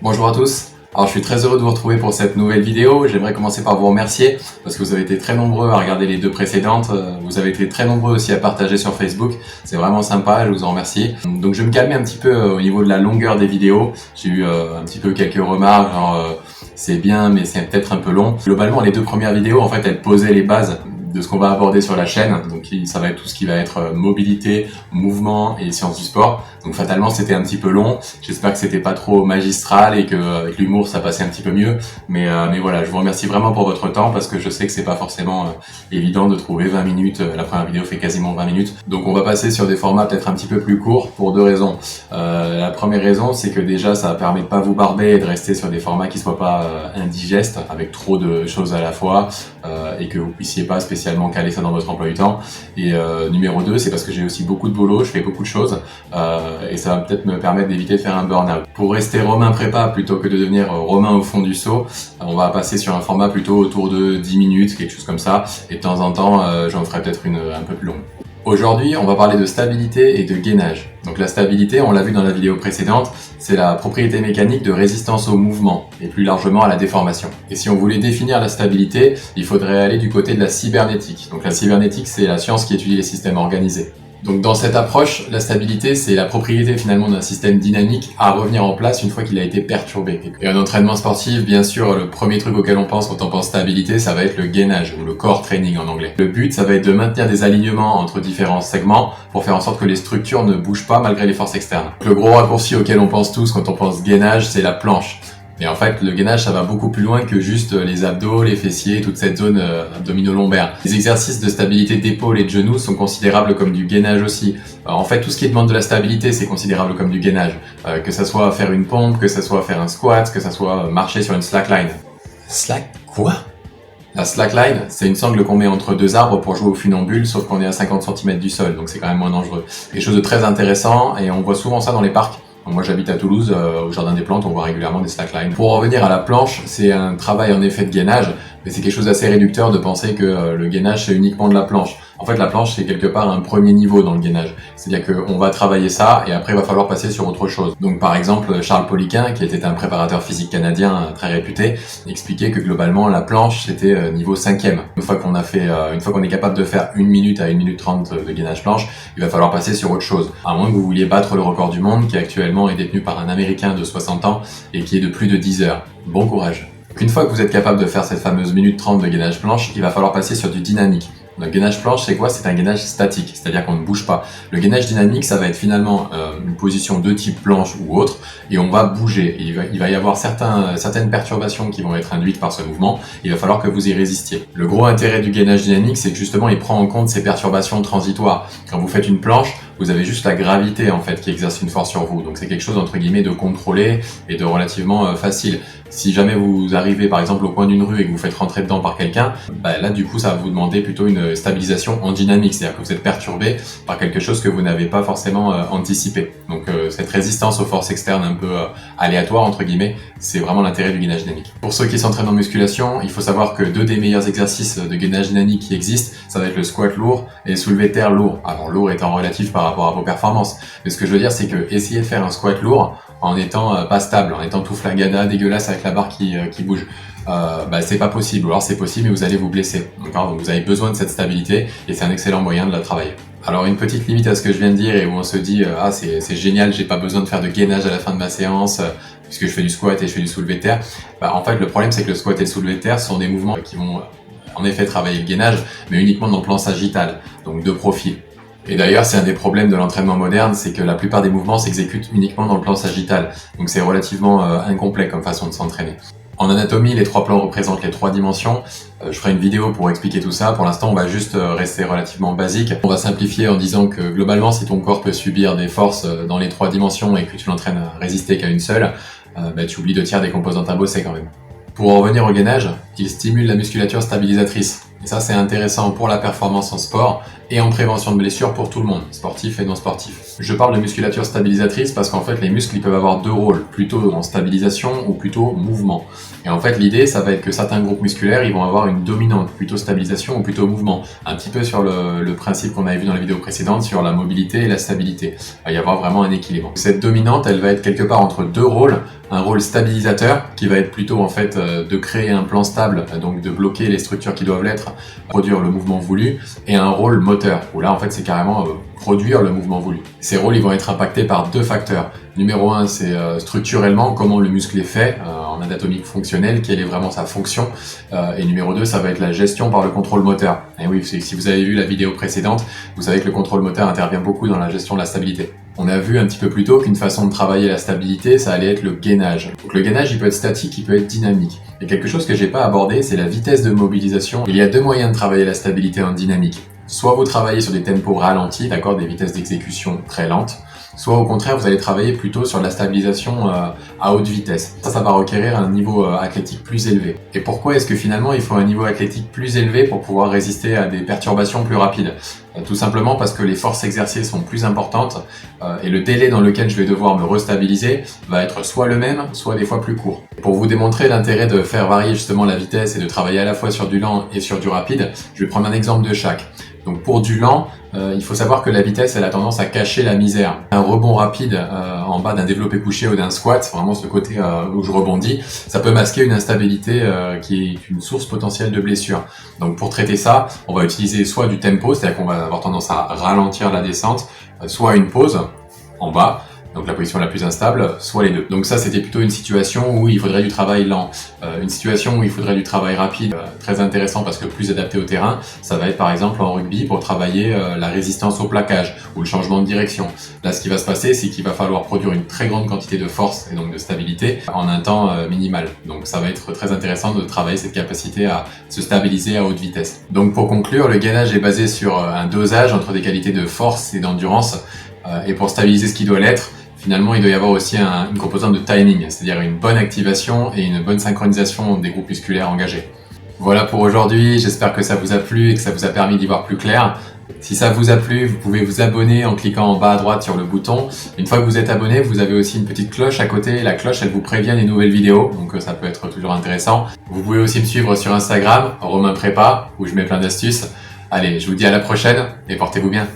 Bonjour à tous, alors je suis très heureux de vous retrouver pour cette nouvelle vidéo. J'aimerais commencer par vous remercier parce que vous avez été très nombreux à regarder les deux précédentes. Vous avez été très nombreux aussi à partager sur Facebook, c'est vraiment sympa, je vous en remercie. Donc je vais me calmer un petit peu au niveau de la longueur des vidéos. J'ai eu un petit peu quelques remarques, genre c'est bien mais c'est peut-être un peu long. Globalement les deux premières vidéos en fait elles posaient les bases de ce qu'on va aborder sur la chaîne, donc ça va être tout ce qui va être mobilité, mouvement et sciences du sport. Donc fatalement c'était un petit peu long, j'espère que c'était pas trop magistral et que avec l'humour ça passait un petit peu mieux, mais voilà, je vous remercie vraiment pour votre temps parce que je sais que c'est pas forcément évident de trouver 20 minutes, la première vidéo fait quasiment 20 minutes, donc on va passer sur des formats peut-être un petit peu plus courts pour deux raisons. La première raison c'est que déjà ça permet de pas vous barber et de rester sur des formats qui soient pas indigestes avec trop de choses à la fois et que vous puissiez pas spécialement caler ça dans votre emploi du temps. Et numéro 2, c'est parce que j'ai aussi beaucoup de boulot, je fais beaucoup de choses et ça va peut-être me permettre d'éviter de faire un burn-out. Pour rester Romain prépa plutôt que de devenir Romain au fond du seau, on va passer sur un format plutôt autour de 10 minutes, quelque chose comme ça, et de temps en temps j'en ferai peut-être une un peu plus longue. Aujourd'hui, on va parler de stabilité et de gainage. Donc la stabilité, on l'a vu dans la vidéo précédente, c'est la propriété mécanique de résistance au mouvement et plus largement à la déformation. Et si on voulait définir la stabilité, il faudrait aller du côté de la cybernétique. Donc la cybernétique, c'est la science qui étudie les systèmes organisés. Donc dans cette approche, la stabilité, c'est la propriété finalement d'un système dynamique à revenir en place une fois qu'il a été perturbé. Et en entraînement sportif, bien sûr, le premier truc auquel on pense quand on pense stabilité, ça va être le gainage, ou le core training en anglais. Le but, ça va être de maintenir des alignements entre différents segments pour faire en sorte que les structures ne bougent pas malgré les forces externes. Le gros raccourci auquel on pense tous quand on pense gainage, c'est la planche. Et en fait, le gainage, ça va beaucoup plus loin que juste les abdos, les fessiers, toute cette zone abdomino-lombaire. Les exercices de stabilité d'épaule et de genoux sont considérables comme du gainage aussi. En fait, tout ce qui demande de la stabilité, c'est considérable comme du gainage. Que ça soit faire une pompe, que ça soit faire un squat, que ça soit marcher sur une slackline. Slack quoi? La slackline, c'est une sangle qu'on met entre deux arbres pour jouer au funambule, sauf qu'on est à 50 cm du sol, donc c'est quand même moins dangereux. Quelque chose de très intéressant, et on voit souvent ça dans les parcs. Moi j'habite à Toulouse, au Jardin des Plantes, on voit régulièrement des slacklines. Pour en revenir à la planche, c'est un travail en effet de gainage, mais c'est quelque chose d'assez réducteur de penser que le gainage c'est uniquement de la planche. En fait la planche c'est quelque part un premier niveau dans le gainage, c'est-à-dire qu'on va travailler ça et après il va falloir passer sur autre chose. Donc par exemple Charles Poliquin, qui était un préparateur physique canadien très réputé, expliquait que globalement la planche c'était niveau 5e. Une fois qu'on est capable de faire 1 minute à 1 minute 30 de gainage planche, il va falloir passer sur autre chose. À moins que vous vouliez battre le record du monde qui actuellement est détenu par un Américain de 60 ans et qui est de plus de 10 heures. Bon courage. Une fois que vous êtes capable de faire cette fameuse minute 30 de gainage planche, il va falloir passer sur du dynamique. Le gainage planche, c'est quoi? C'est un gainage statique, c'est-à-dire qu'on ne bouge pas. Le gainage dynamique, ça va être finalement une position de type planche ou autre, et on va bouger. Et il va y avoir certaines perturbations qui vont être induites par ce mouvement, il va falloir que vous y résistiez. Le gros intérêt du gainage dynamique, c'est que justement, il prend en compte ces perturbations transitoires. Quand vous faites une planche, vous avez juste la gravité en fait qui exerce une force sur vous, donc c'est quelque chose entre guillemets de contrôlé et de relativement facile. Si jamais vous arrivez par exemple au coin d'une rue et que vous faites rentrer dedans par quelqu'un, là du coup ça va vous demander plutôt une stabilisation en dynamique, c'est-à-dire que vous êtes perturbé par quelque chose que vous n'avez pas forcément anticipé. Donc cette résistance aux forces externes un peu aléatoires entre guillemets, c'est vraiment l'intérêt du gainage dynamique. Pour ceux qui s'entraînent en musculation, il faut savoir que deux des meilleurs exercices de gainage dynamique qui existent, ça va être le squat lourd et le soulevé de terre lourd. Alors lourd étant relatif par rapport à vos performances. Mais ce que je veux dire, c'est que essayer de faire un squat lourd en étant pas stable, en étant tout flagada, dégueulasse avec la barre qui bouge, c'est pas possible. Ou alors c'est possible, mais vous allez vous blesser. D'accord ? Donc vous avez besoin de cette stabilité et c'est un excellent moyen de la travailler. Alors une petite limite à ce que je viens de dire et où on se dit c'est génial, j'ai pas besoin de faire de gainage à la fin de ma séance puisque je fais du squat et je fais du soulevé de terre. En fait le problème c'est que le squat et le soulevé de terre sont des mouvements qui vont en effet travailler le gainage, mais uniquement dans le plan sagittal, donc de profil. Et d'ailleurs, c'est un des problèmes de l'entraînement moderne, c'est que la plupart des mouvements s'exécutent uniquement dans le plan sagittal. Donc c'est relativement incomplet comme façon de s'entraîner. En anatomie, les trois plans représentent les trois dimensions. Je ferai une vidéo pour expliquer tout ça. Pour l'instant, on va juste rester relativement basique. On va simplifier en disant que globalement, si ton corps peut subir des forces dans les trois dimensions et que tu l'entraînes à résister qu'à une seule, tu oublies 2 tiers des composantes imbossées quand même. Pour en revenir au gainage, il stimule la musculature stabilisatrice. Et ça, c'est intéressant pour la performance en sport et en prévention de blessures pour tout le monde, sportif et non sportif. Je parle de musculature stabilisatrice parce qu'en fait, les muscles, ils peuvent avoir deux rôles, plutôt en stabilisation ou plutôt mouvement. Et en fait, l'idée, ça va être que certains groupes musculaires, ils vont avoir une dominante, plutôt stabilisation ou plutôt mouvement. Un petit peu sur le principe qu'on avait vu dans la vidéo précédente sur la mobilité et la stabilité. Il va y avoir vraiment un équilibre. Cette dominante, elle va être quelque part entre deux rôles. Un rôle stabilisateur qui va être plutôt en fait de créer un plan stable, donc de bloquer les structures qui doivent l'être, produire le mouvement voulu, et un rôle moteur où là en fait c'est carrément produire le mouvement voulu. Ces rôles ils vont être impactés par deux facteurs. Numéro 1, c'est structurellement comment le muscle est fait en anatomie fonctionnelle, quelle est vraiment sa fonction. Et numéro 2, ça va être la gestion par le contrôle moteur. Et oui, si vous avez vu la vidéo précédente, vous savez que le contrôle moteur intervient beaucoup dans la gestion de la stabilité. On a vu un petit peu plus tôt qu'une façon de travailler la stabilité, ça allait être le gainage. Donc le gainage, il peut être statique, il peut être dynamique. Et quelque chose que j'ai pas abordé, c'est la vitesse de mobilisation. Il y a deux moyens de travailler la stabilité en dynamique. Soit vous travaillez sur des tempos ralentis, d'accord, des vitesses d'exécution très lentes, soit au contraire, vous allez travailler plutôt sur la stabilisation à haute vitesse. Ça va requérir un niveau athlétique plus élevé. Et pourquoi est-ce que finalement il faut un niveau athlétique plus élevé pour pouvoir résister à des perturbations plus rapides ? Tout simplement parce que les forces exercées sont plus importantes et le délai dans lequel je vais devoir me restabiliser va être soit le même, soit des fois plus court. Pour vous démontrer l'intérêt de faire varier justement la vitesse et de travailler à la fois sur du lent et sur du rapide, je vais prendre un exemple de chaque. Donc pour du lent, il faut savoir que la vitesse, elle a tendance à cacher la misère. Un rebond rapide en bas d'un développé couché ou d'un squat, vraiment ce côté où je rebondis, ça peut masquer une instabilité qui est une source potentielle de blessure. Donc pour traiter ça, on va utiliser soit du tempo, c'est-à-dire qu'on va avoir tendance à ralentir la descente, soit une pause en bas, donc la position la plus instable, soit les deux. Donc ça, c'était plutôt une situation où il faudrait du travail lent. Une situation où il faudrait du travail rapide, très intéressant parce que plus adapté au terrain, ça va être par exemple en rugby pour travailler la résistance au plaquage ou le changement de direction. Là, ce qui va se passer, c'est qu'il va falloir produire une très grande quantité de force et donc de stabilité en un temps minimal. Donc ça va être très intéressant de travailler cette capacité à se stabiliser à haute vitesse. Donc pour conclure, le gainage est basé sur un dosage entre des qualités de force et d'endurance. Et pour stabiliser ce qui doit l'être, finalement, il doit y avoir aussi une composante de timing, c'est-à-dire une bonne activation et une bonne synchronisation des groupes musculaires engagés. Voilà pour aujourd'hui, j'espère que ça vous a plu et que ça vous a permis d'y voir plus clair. Si ça vous a plu, vous pouvez vous abonner en cliquant en bas à droite sur le bouton. Une fois que vous êtes abonné, vous avez aussi une petite cloche à côté. La cloche, elle vous prévient des nouvelles vidéos, donc ça peut être toujours intéressant. Vous pouvez aussi me suivre sur Instagram, Romain Prépa, où je mets plein d'astuces. Allez, je vous dis à la prochaine et portez-vous bien.